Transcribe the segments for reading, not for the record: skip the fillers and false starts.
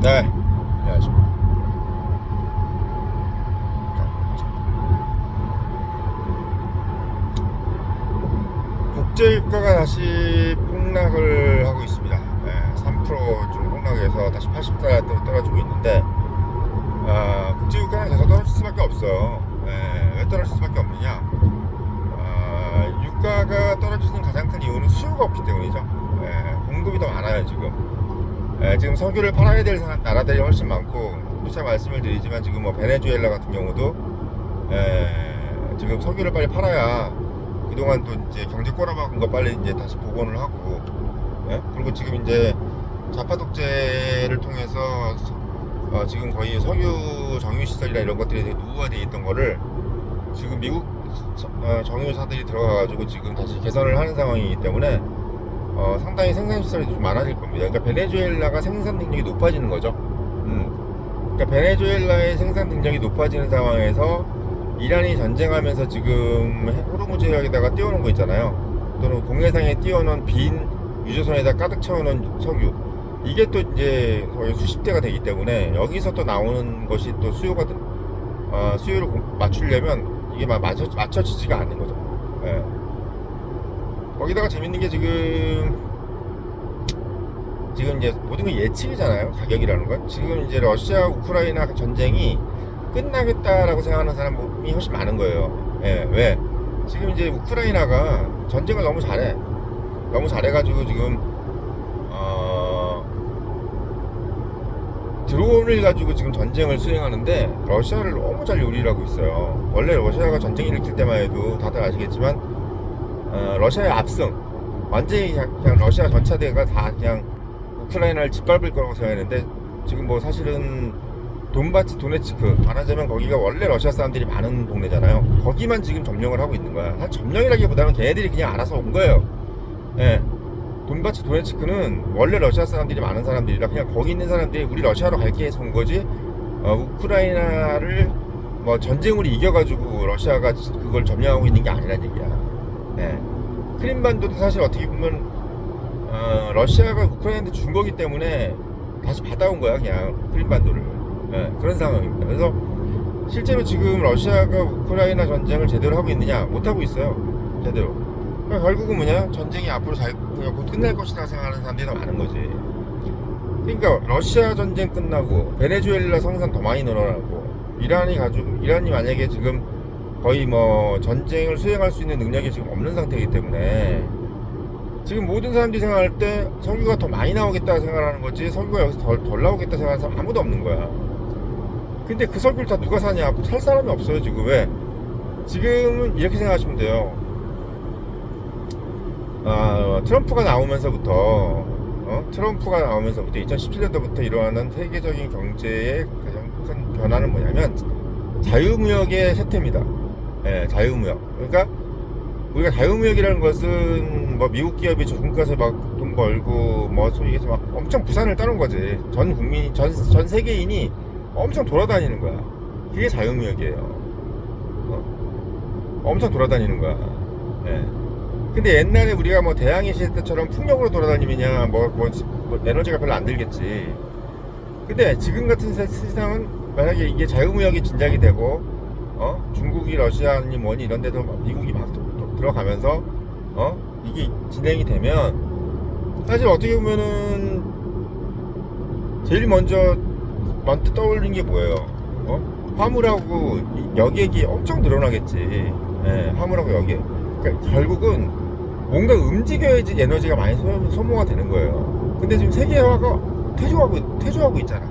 네, 안녕하십니까. 국제유가가 다시 폭락을 하고 있습니다. 네, 3%좀 폭락해서 다시 80달러대로 떨어지고 있는데, 국제유가는 계속 떨어질 수밖에 없어요. 왜 떨어질 수밖에 없느냐? 유가가 떨어지는 가장 큰 이유는 수요가 없기 때문이죠. 공급이 더 많아요, 지금. 지금 석유를 팔아야 될 나라들이 훨씬 많고, 누차 말씀을 드리지만 지금 뭐 베네수엘라 같은 경우도 지금 석유를 빨리 팔아야 그동안 또 이제 경제 꼬라박은 거 빨리 이제 다시 복원을 하고, 그리고 지금 이제 자파 독재를 통해서 지금 거의 석유 정유 시설이나 이런 것들이 되게 노후화되어 있던 거를 지금 미국 정유사들이 들어가가지고 지금 다시 개선을 하는 상황이기 때문에 상당히 생산 시설이 좀 많아질 겁니다. 그러니까 베네수엘라가 생산 능력이 높아지는 거죠. 그러니까 베네수엘라의 생산 능력이 높아지는 상황에서 이란이 전쟁하면서 지금 호르무즈 해역에다가 띄워놓은 거 있잖아요. 또는 공해상에 띄워놓은 빈 유조선에다 가득 채워놓은 석유, 이게 또 이제 거의 수십 대가 되기 때문에 여기서 또 나오는 것이 또 수요를 맞추려면 이게 맞춰지지가 않는 거죠. 거기다가 재밌는 게 지금 이제 모든 게 예측이잖아요. 가격이라는 건. 지금 이제 러시아 우크라이나 전쟁이 끝나겠다라고 생각하는 사람이 훨씬 많은 거예요. 왜? 지금 이제 우크라이나가 전쟁을 너무 잘해. 너무 잘해가지고 지금 드론을 가지고 지금 전쟁을 수행하는데 러시아를 너무 잘 요리를 하고 있어요. 원래 러시아가 전쟁 일으킬 때만 해도 다들 아시겠지만 러시아의 압승, 완전히 그냥 러시아 전차대가 다 그냥 우크라이나를 짓밟을 거라고 생각했는데, 지금 뭐 사실은 돈바치 도네츠크, 말하자면 거기가 원래 러시아 사람들이 많은 동네잖아요. 거기만 지금 점령을 하고 있는 거야. 사실 점령이라기보다는 걔네들이 그냥 알아서 온 거예요. 돈바치 도네츠크는 원래 러시아 사람들이 많은 사람들이라 그냥 거기 있는 사람들이 우리 러시아로 갈게 해서 온 거지, 우크라이나를 뭐 전쟁으로 이겨가지고 러시아가 그걸 점령하고 있는 게 아니란 얘기야. 크림반도도 사실 어떻게 보면 러시아가 우크라이나한테 준 거기 때문에 다시 받아온 거야, 그냥 크림반도를. 그런 상황입니다. 그래서 실제로 지금 러시아가 우크라이나 전쟁을 제대로 하고 있느냐? 못하고 있어요, 제대로. 그러니까 결국은 뭐냐? 전쟁이 앞으로 곧 끝날 것이다 생각하는 사람들이 더 많은 거지. 그러니까 러시아 전쟁 끝나고 베네수엘라 성산 더 많이 늘어나고, 이란이 만약에 지금 거의 뭐 전쟁을 수행할 수 있는 능력이 지금 없는 상태이기 때문에 지금 모든 사람들이 생각할 때 석유가 더 많이 나오겠다 생각하는 거지, 석유가 여기서 덜 나오겠다 생각하는 사람 아무도 없는 거야. 근데 그 석유를 다 누가 사냐? 살 사람이 없어요, 지금. 왜? 지금은 이렇게 생각하시면 돼요. 트럼프가 나오면서부터 2017년도부터 일어나는 세계적인 경제의 가장 큰 변화는 뭐냐면 자유무역의 쇠퇴입니다. 자유무역. 그러니까 우리가 자유무역이라는 것은 뭐 미국 기업이 중국 가서 막 돈 벌고 뭐 소위 해서 막 엄청 부산을 따는 거지. 전 국민이 전 세계인이 엄청 돌아다니는 거야. 그게 자유무역이에요. 엄청 돌아다니는 거야. 근데 옛날에 우리가 뭐 대항해 시대 때처럼 풍력으로 돌아다니느냐 뭐 에너지가 별로 안 들겠지. 근데 지금 같은 세상은 만약에 이게 자유무역이 진작이 되고 중국이 러시아니 뭐니 이런 데도 미국이 막 들어가면서 이게 진행이 되면 사실 어떻게 보면은 제일 먼저 떠올린 게 뭐예요? 화물하고 여객이 엄청 늘어나겠지. 화물하고 여객. 그러니까 결국은 뭔가 움직여야지 에너지가 많이 소모가 되는 거예요. 근데 지금 세계화가 퇴조하고 있잖아.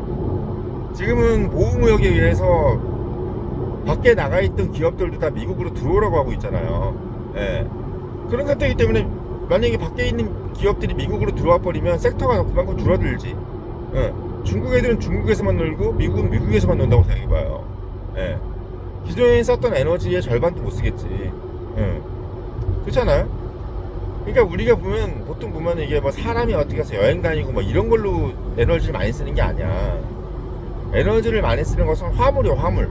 지금은 보호무역에 의해서 밖에 나가 있던 기업들도 다 미국으로 들어오라고 하고 있잖아요. 그런 상태이기 때문에 만약에 밖에 있는 기업들이 미국으로 들어와 버리면 섹터가 그만큼 줄어들지. 중국 애들은 중국에서만 놀고 미국은 미국에서만 논다고 생각해봐요. 기존에 썼던 에너지의 절반도 못 쓰겠지. 그렇잖아요. 그러니까 우리가 보통 보면 이게 뭐 사람이 어떻게 해서 여행 다니고 뭐 이런 걸로 에너지를 많이 쓰는 게 아니야. 에너지를 많이 쓰는 것은 화물이요, 화물.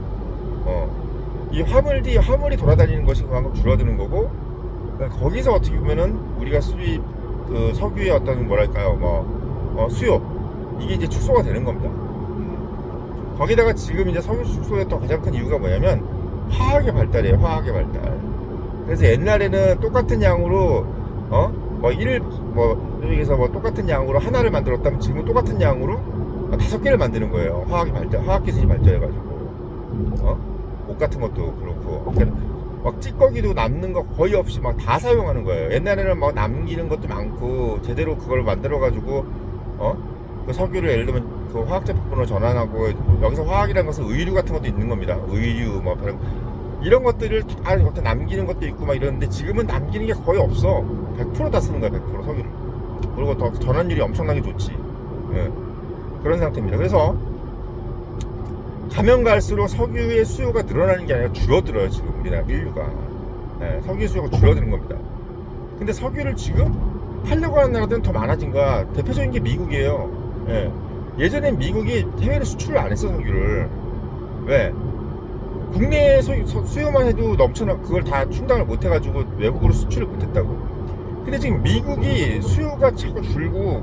이 화물이 돌아다니는 것이 그만큼 줄어드는 거고, 그러니까 거기서 어떻게 보면은 우리가 석유의 어떤 뭐랄까요, 수요, 이게 이제 축소가 되는 겁니다. 거기다가 지금 이제 석유 축소의 또 가장 큰 이유가 뭐냐면 화학의 발달이에요. 화학의 발달. 그래서 옛날에는 똑같은 양으로 여기서 똑같은 양으로 하나를 만들었다면 지금은 똑같은 양으로 5개를 만드는 거예요. 화학이 발달, 화학 기술이 발달해가지고 옷 같은 것도 그렇고. 그러니까 막 찌꺼기도 남는 거 거의 없이 막 다 사용하는 거예요. 옛날에는 막 남기는 것도 많고 제대로 그걸 만들어가지고 그 석유를 예를 들면 그 화학 제품으로 전환하고, 여기서 화학이라는 것은 의류 같은 것도 있는 겁니다. 의류 뭐 이런 것들을 다 남기는 것도 있고 막 이러는데, 지금은 남기는 게 거의 없어. 100% 다 쓰는 거야. 100% 석유를. 그리고 더 전환율이 엄청나게 좋지. 예. 그런 상태입니다. 그래서 가면 갈수록 석유의 수요가 늘어나는 게 아니라 줄어들어요. 지금 우리나라 인류가. 예, 석유 수요가 줄어드는 겁니다. 근데 석유를 지금 팔려고 하는 나라들은 더 많아진 거야. 대표적인 게 미국이에요. 예. 예전엔 미국이 해외로 수출을 안 했어, 석유를. 왜? 국내 수요만 해도 넘쳐나, 그걸 다 충당을 못 해가지고 외국으로 수출을 못 했다고. 근데 지금 미국이 수요가 자꾸 줄고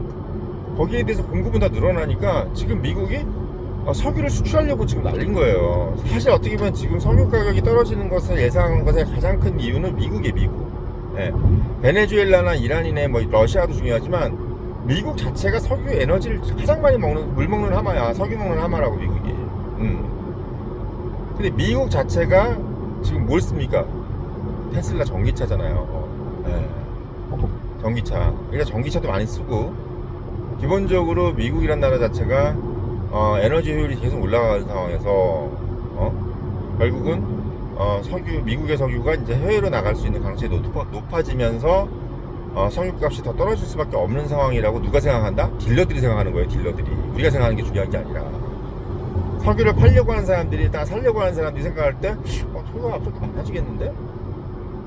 거기에 대해서 공급은 다 늘어나니까 지금 미국이 석유를 수출하려고 지금 날린 거예요. 사실 어떻게 보면 지금 석유 가격이 떨어지는 것을 예상한 것의 가장 큰 이유는 미국이에요. 미국. 예. 베네수엘라나 이란이나 뭐 러시아도 중요하지만 미국 자체가 석유 에너지를 가장 많이 먹는, 물 먹는 하마야. 석유 먹는 하마라고, 미국이. 근데 미국 자체가 지금 뭘 씁니까? 테슬라 전기차잖아요. 예. 전기차. 그러니까 전기차도 많이 쓰고, 기본적으로 미국이란 나라 자체가 에너지 효율이 계속 올라가는 상황에서 결국은 미국의 석유가 이제 해외로 나갈 수 있는 가능성이 높아지면서 석유값이 더 떨어질 수밖에 없는 상황이라고 누가 생각한다? 딜러들이 생각하는 거예요. 딜러들이. 우리가 생각하는 게 중요한 게 아니라, 석유를 팔려고 하는 사람들이, 딱 살려고 하는 사람들이 생각할 때 석유가 앞으로 많아지겠는데?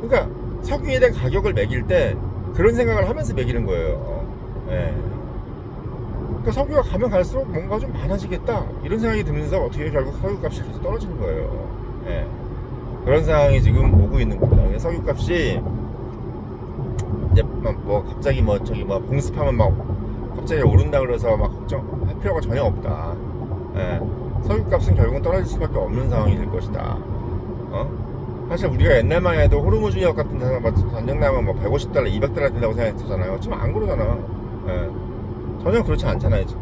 그러니까 석유에 대한 가격을 매길 때 그런 생각을 하면서 매기는 거예요. 예. 그러니까 석유가 가면 갈수록 뭔가 좀 많아지겠다, 이런 생각이 들면서 어떻게 결국 석유값이 계속 떨어지는 거예요. 예. 그런 상황이 지금 오고 있는 겁니다. 석유값이 이제 뭐 갑자기 공습하면 막 갑자기 오른다 그래서 막 걱정할 필요가 전혀 없다. 예. 석유값은 결국은 떨어질 수밖에 없는 상황이 될 것이다. 사실 우리가 옛날만 해도 호르무즈 역 같은 데서 전쟁 나면 뭐 $150, $200 된다고 생각했잖아요. 지금 안 그러잖아. 예. 전혀 그렇지 않잖아요, 지금.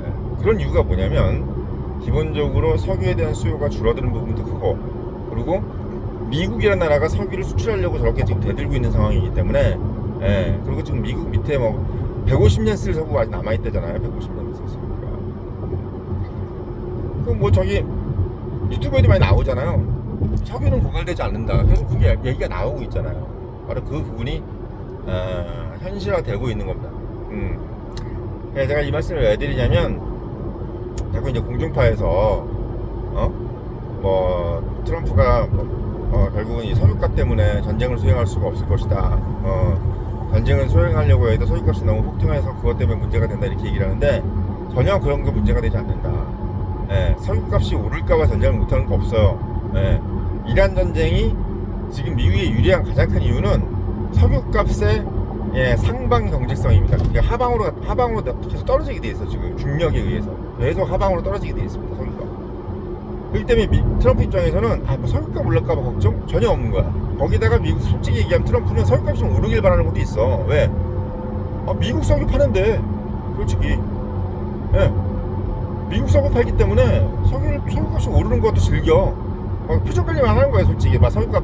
예. 그런 이유가 뭐냐면 기본적으로 석유에 대한 수요가 줄어드는 부분도 크고, 그리고 미국이라는 나라가 석유를 수출하려고 저렇게 지금 대들고 있는 상황이기 때문에, 예. 그리고 지금 미국 밑에 뭐 150년 쓸 석유가 아직 남아있다잖아요. 150년 쓸 석유가. 그럼 뭐 저기 유튜브에도 많이 나오잖아요. 석유는 고갈되지 않는다. 계속 그게 얘기가 나오고 있잖아요. 바로 그 부분이 현실화되고 있는 겁니다. 제가 이 말씀을 왜 드리냐면, 자꾸 이제 공중파에서 트럼프가 결국은 이 석유값 때문에 전쟁을 수행할 수가 없을 것이다. 전쟁을 수행하려고 해도 석유값이 너무 폭등해서 그것 때문에 문제가 된다, 이렇게 얘기를 하는데, 전혀 그런 게 문제가 되지 않는다. 예, 석유값이 오를까봐 전쟁을 못하는 거 없어요. 예, 이란 전쟁이 지금 미국에 유리한 가장 큰 이유는 석유값의 상방 경직성입니다. 그러니까 하방으로 계속 떨어지게 돼 있어. 지금 중력에 의해서 계속 하방으로 떨어지게 돼 있습니다, 석유가. 그렇기 때문에 트럼프 입장에서는 뭐 석유값 올랄까봐 걱정 전혀 없는 거야. 거기다가 미국, 솔직히 얘기하면 트럼프는 석유값이 좀 오르길 바라는 것도 있어. 왜? 미국 석유 파는데, 솔직히. 예. 미국 석유 팔기 때문에 석유값이 오르는 것도 즐겨. 표정 관리만 하는 거야, 솔직히. 석유값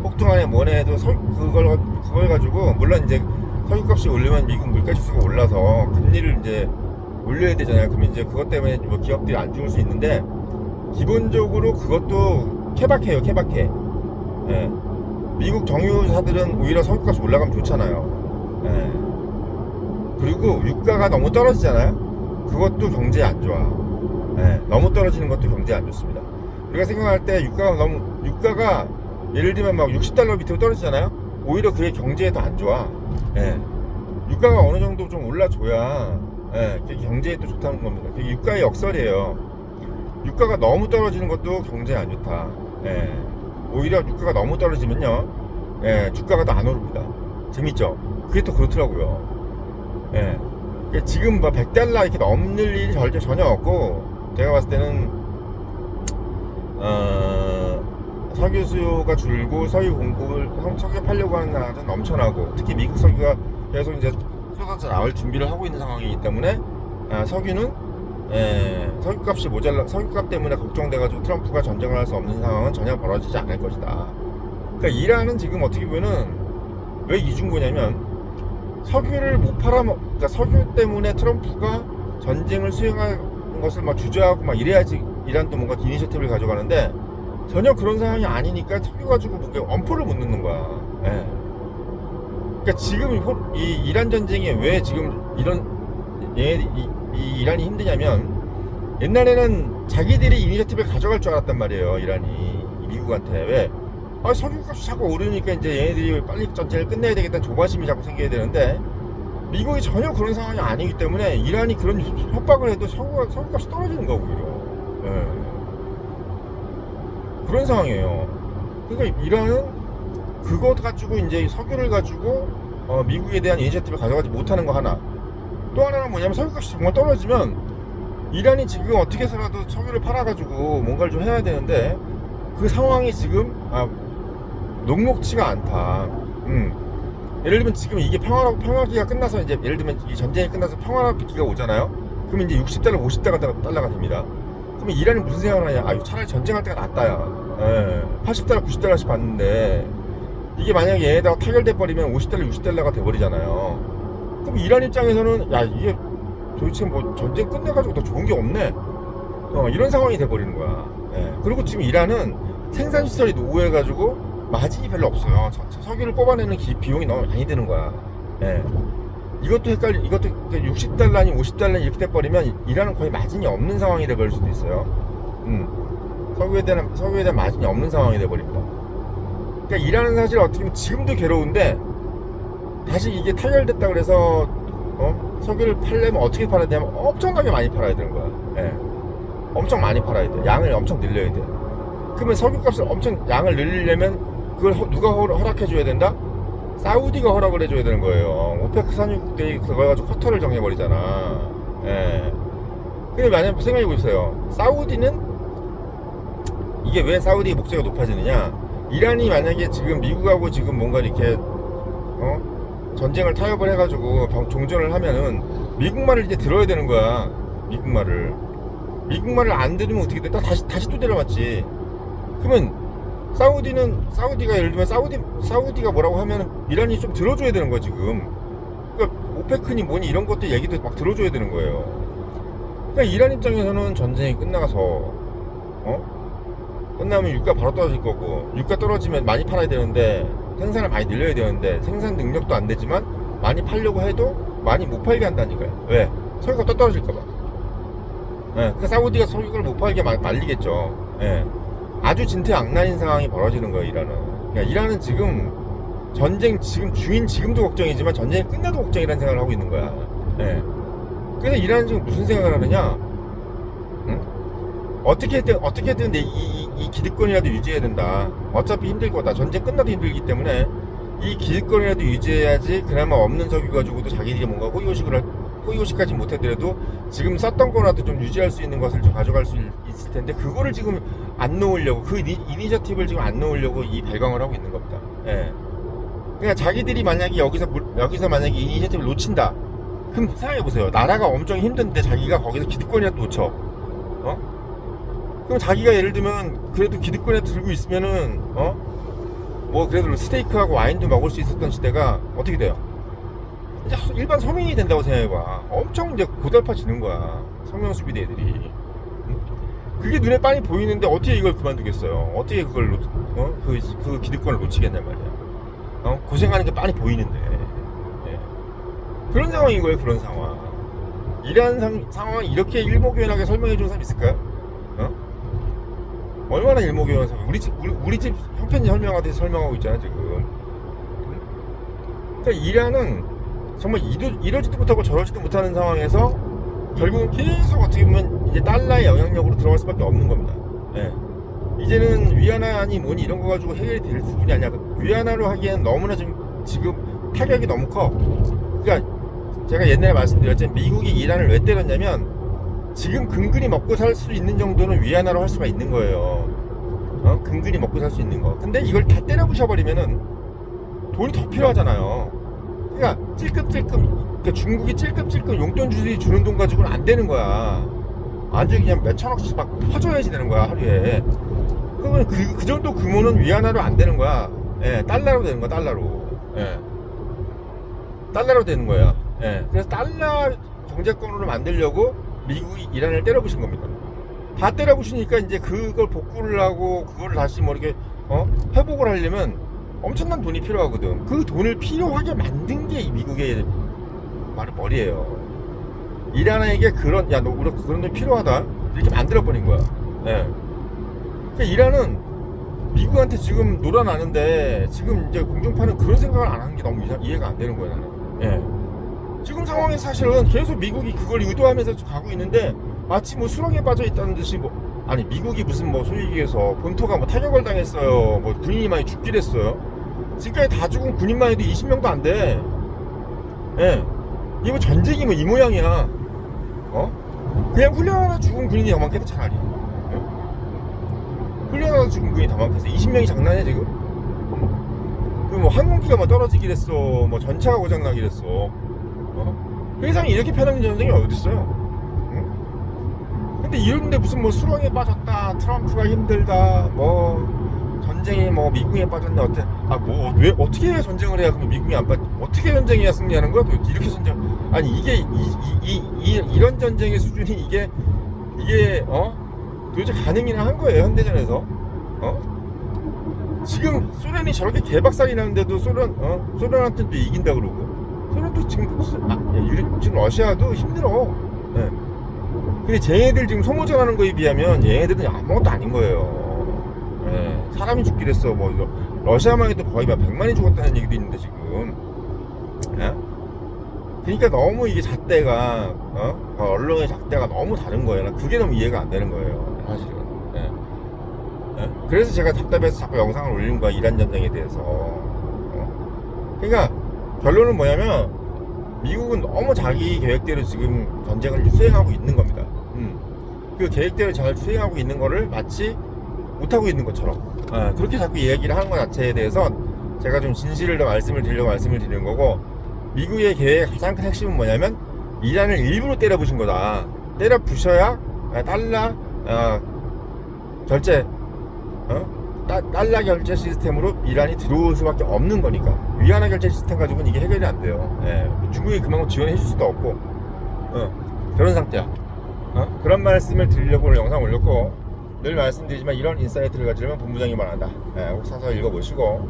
폭등하네 뭐네 해도 그걸 가지고, 물론 이제 석유값이 오르면 미국 물가지수가 올라서 금리를 이제 올려야 되잖아요. 그러면 이제 그것 때문에 뭐 기업들이 안 죽을 수 있는데, 기본적으로 그것도 케바케예요, 케바케. 예. 미국 정유사들은 오히려 석유값이 올라가면 좋잖아요. 예. 그리고 유가가 너무 떨어지잖아요. 그것도 경제에 안 좋아. 예. 너무 떨어지는 것도 경제에 안 좋습니다. 우리가 생각할 때 유가가 예를 들면 막 $60 밑으로 떨어지잖아요. 오히려 그게 경제에 더 안 좋아. 예. 유가가 어느 정도 좀 올라줘야, 예, 그게 경제에 또 좋다는 겁니다. 그게 유가의 역설이에요. 유가가 너무 떨어지는 것도 경제에 안 좋다. 예. 오히려 유가가 너무 떨어지면요, 예, 주가가 더 안 오릅니다. 재밌죠? 그게 또 그렇더라고요. 예. 지금 $100 이렇게 넘는 일이 전혀 없고, 제가 봤을 때는 석유 수요가 줄고 석유 공급을 석유 팔려고 하는 나라는 넘쳐나고, 특히 미국 석유가 계속 이제 쏟아져 나올 준비를 하고 있는 상황이기 때문에 석유는 석유값이 석유값 때문에 걱정돼가지고 트럼프가 전쟁을 할 수 없는 상황은 전혀 벌어지지 않을 것이다. 그러니까 이란은 지금 어떻게 보면은 왜 이중고냐면, 석유를 못 그러니까 석유 때문에 트럼프가 전쟁을 수행하는 것을 막 주저하고 막 이래야지 이란도 뭔가 이니셔티브를 가져가는데, 전혀 그런 상황이 아니니까 석유 가지고 뭔가 엄포를 못 넣는 거야. 그러니까 지금 이 이란 전쟁이 왜 지금 이 이란이 힘드냐면, 옛날에는 자기들이 이니셔티브를 가져갈 줄 알았단 말이에요, 이란이 미국한테. 왜? 석유값이 자꾸 오르니까 이제 얘네들이 빨리 전쟁을 끝내야 되겠다는 조바심이 자꾸 생겨야 되는데, 미국이 전혀 그런 상황이 아니기 때문에 이란이 그런 협박을 해도 석유값이 떨어지는 거고, 오히려. 그런 상황이에요. 그러니까 이란은 그것 가지고 이제 석유를 가지고 미국에 대한 이니셔티브를 가져가지 못하는 거 하나. 또 하나는 뭐냐면, 석유값이 정말 떨어지면 이란이 지금 어떻게 해서라도 석유를 팔아가지고 뭔가를 좀 해야 되는데, 그 상황이 지금 녹록치가 않다. 예를 들면 지금 이게 평화기가 끝나서, 이제 예를 들면 이 전쟁이 끝나서 평화기가 오잖아요. 그러면 이제 60달러, 50달러가 됩니다. 그러면 이란이 무슨 생각을 하냐? 차라리 전쟁할 때가 낫다야. 80달러, 90달러씩 받는데, 이게 만약에 얘네다가 타결돼 버리면 50달러, 60달러가 돼버리잖아요. 그럼 이란 입장에서는 이게 도대체 뭐 전쟁 끝내가지고 더 좋은 게 없네. 이런 상황이 돼버리는 거야. 그리고 지금 이란은 생산시설이 노후해가지고 마진이 별로 없어요. 석유를 뽑아내는 비용이 너무 많이 드는 거야. 이것도 60달러 아니면 50달러 이렇게 돼버리면 이란은 거의 마진이 없는 상황이 돼버릴 수도 있어요. 석유에 대한 마진이 없는 상황이 돼버립니다. 그러니까 이란은 사실 어떻게 보면 지금도 괴로운데, 다시 이게 타결됐다 그래서 석유를 팔려면 어떻게 팔아야 되냐면, 엄청나게 많이 팔아야 되는 거야. 엄청 많이 팔아야 돼. 양을 엄청 늘려야 돼. 그러면 석유값을 엄청 양을 늘리려면 그걸 누가 허락해 줘야 된다? 사우디가 허락을 해줘야 되는 거예요. 오페크 산유국들이 그걸 가지고 쿼터를 정해버리잖아. 근데 만약 생각해 보세요. 사우디는, 이게 왜 사우디의 목소리가 높아지느냐? 이란이 만약에 지금 미국하고 지금 뭔가 이렇게 전쟁을 타협을 해가지고 종전을 하면은 미국 말을 이제 들어야 되는 거야. 미국 말을 안 들으면 어떻게 돼? 다시 또 데려왔지. 그러면 사우디가 예를 들면 사우디가 뭐라고 하면은 이란이 좀 들어줘야 되는 거야, 지금. 그러니까 오페크니 뭐니 이런 것들 얘기도 막 들어줘야 되는 거예요. 그러니까 이란 입장에서는 전쟁이 끝나가서 끝나면 유가 바로 떨어질 거고, 유가 떨어지면 많이 팔아야 되는데, 생산을 많이 늘려야 되는데, 생산 능력도 안 되지만 많이 팔려고 해도 많이 못 팔게 한다니까요. 왜? 석유가 또 떨어질까봐. 그러니까 사우디가 석유를 못 팔게 말리겠죠. 아주 진퇴양난인 상황이 벌어지는 거예요, 이란은. 그러니까 이란은 지금 전쟁 지금도 걱정이지만 전쟁이 끝나도 걱정이라는 생각을 하고 있는 거야. 그래서 이란은 지금 무슨 생각을 하느냐? 어떻게든 이 기득권이라도 유지해야 된다. 어차피 힘들 거다. 전쟁 끝나도 힘들기 때문에 이 기득권이라도 유지해야지 그나마 없는 석유 가지고도 자기들이 뭔가 호의호식까지 못하더라도 지금 썼던 거라도 좀 유지할 수 있는 것을 좀 가져갈 수 있을 텐데, 그거를 지금 안 놓으려고, 그 이니셔티브를 지금 안 놓으려고 이 발광을 하고 있는 겁니다. 그러니까 자기들이 만약에 여기서 만약에 이니셔티브를 놓친다. 그럼 생각해보세요. 나라가 엄청 힘든데 자기가 거기서 기득권이라도 놓쳐. 그럼 자기가 예를 들면 그래도 기득권에 들고 있으면은 뭐 그래도 스테이크하고 와인도 먹을 수 있었던 시대가 어떻게 돼요? 이제 일반 서민이 된다고 생각해봐. 엄청 이제 고달파지는 거야, 성명수비대 애들이. 그게 눈에 빤히 보이는데 어떻게 이걸 그만두겠어요? 어떻게 그걸 그 기득권을 놓치겠냔 말이야. 고생하는 게 빤히 보이는데. 그런 상황인 거예요. 그런 상황. 이란 상황을 이렇게 일목요연하게 설명해 준 사람 있을까요? 얼마나 일목요연한 상황. 우리 집 형편이 설명하듯이 설명하고 있잖아 지금. 그러니까 이란은 정말 이러지도 못하고 저러지도 못하는 상황에서 결국은 계속 어떻게 보면 이제 달러의 영향력으로 들어갈 수밖에 없는 겁니다. 이제는 위안화니 뭐니 이런 거 가지고 해결이 될 수준이 아니야. 위안화로 하기엔 너무나 지금 타격이 너무 커. 그러니까 제가 옛날에 말씀드렸지만, 미국이 이란을 왜 때렸냐면, 지금 근근히 먹고 살 수 있는 정도는 위안화로 할 수가 있는 거예요. 근데 이란은 위안화를 하기엔 너무나 지금 지금 타격이 너무 커. 그러니까 제가 옛날에 말씀드렸지만, 미국이 이란을 왜 때렸냐면, 지금 근근히 먹고 살 수 있는 정도는 위안화로 할 수가 있는 거예요. 근근히 먹고 살 수 있는 거. 근데 이걸 다 때려 부셔버리면은 돈이 더 필요하잖아요. 그러니까 찔끔찔끔, 그러니까 중국이 찔끔찔끔 용돈 주는 돈 가지고는 안 되는 거야. 아주 그냥 몇 천억씩 막 퍼줘야지 되는 거야, 하루에. 그러면 그 정도 규모는 위안화로 안 되는 거야. 예, 달러로 되는 거야, 달러로. 예. 달러로 되는 거야. 예. 그래서 달러 경제권으로 만들려고 미국이 이란을 때려부신 겁니다. 다 때려부시니까 이제 그걸 복구를 하고 그걸 다시 뭐 이렇게 회복을 하려면 엄청난 돈이 필요하거든. 그 돈을 필요하게 만든 게 이 미국의 머리예요. 이란에게 그런, 야, 너 우리 그런 돈 필요하다 이렇게 만들어 버린 거야. 예. 그러니까 이란은 미국한테 지금 놀아나는데 지금 이제 공중파는 그런 생각을 안 하는 게 너무 이해가 안 되는 거야, 나는. 예. 지금 상황에 사실은 계속 미국이 그걸 의도하면서 가고 있는데 마치 뭐 수렁에 빠져 있다는 듯이 뭐, 아니 미국이 무슨 뭐 소위 얘기해서 본토가 뭐 타격을 당했어요, 뭐 군인이 많이 죽긴 했어요. 지금까지 다 죽은 군인만 해도 20명도 안 돼. 예. 이거 뭐 전쟁이 뭐 이 모양이야. 그냥 훈련하다 죽은 군인이 더 많겠다, 차라리. 예? 훈련하다 죽은 군인이 더 많겠어. 20명이 장난해 지금? 그 뭐 항공기가 뭐 떨어지긴 했어, 뭐 전차가 고장나긴 했어. 세상에 이렇게 편한 전쟁이 어딨어요? 근데 이런데 무슨 뭐 수렁에 빠졌다, 트럼프가 힘들다, 뭐 전쟁이 뭐 미국에 빠졌네, 어때? 아 뭐 왜 어떻게 해야 전쟁을 해야 그러면 미국이 안 어떻게 전쟁해야 승리하는 거야? 도대체 이렇게 전쟁, 아니 이게 이런 전쟁의 수준이 이게 도대체 가능이나 한 거예요, 현대전에서? 지금 소련이 저렇게 개박살이 나는데도 소련한테도 이긴다 그러고, 소련도 지금 지금 러시아도 힘들어. 예. 근데 쟤네들 지금 소모전하는 거에 비하면 얘네들은 아무것도 아닌 거예요. 예. 사람이 죽긴 했어. 뭐 러시아만 해도 거의 막 100만이 죽었다는 얘기도 있는데 지금. 예? 그러니까 너무 이게 잣대가 언론의 잣대가 너무 다른 거예요. 난 그게 너무 이해가 안 되는 거예요, 사실은. 예. 예? 그래서 제가 답답해서 자꾸 영상을 올리는 거야, 이란 전쟁에 대해서. 그러니까 결론은 뭐냐면 미국은 너무 자기 계획대로 지금 전쟁을 수행하고 있는 겁니다. 그 계획대로 잘 수행하고 있는 거를 마치 못하고 있는 것처럼 그렇게 자꾸 얘기를 하는 것 자체에 대해서 제가 좀 진실을 더 말씀을 드리는 거고, 미국의 계획의 가장 큰 핵심은 뭐냐면 이란을 일부러 때려 부신 거다. 때려 부셔야 달러 결제 달러 결제 시스템으로 이란이 들어올 수밖에 없는 거니까. 위안화 결제 시스템 가지고는 이게 해결이 안 돼요. 예. 중국이 그만큼 지원해 줄 수도 없고 그런 상태야. 그런 말씀을 드리려고 오늘 영상 올렸고, 늘 말씀드리지만 이런 인사이트를 가지려면 본부장이 말한다. 꼭 사서 읽어보시고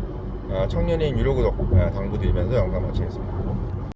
청년인 유료 구독 당부드리면서 영상 마치겠습니다.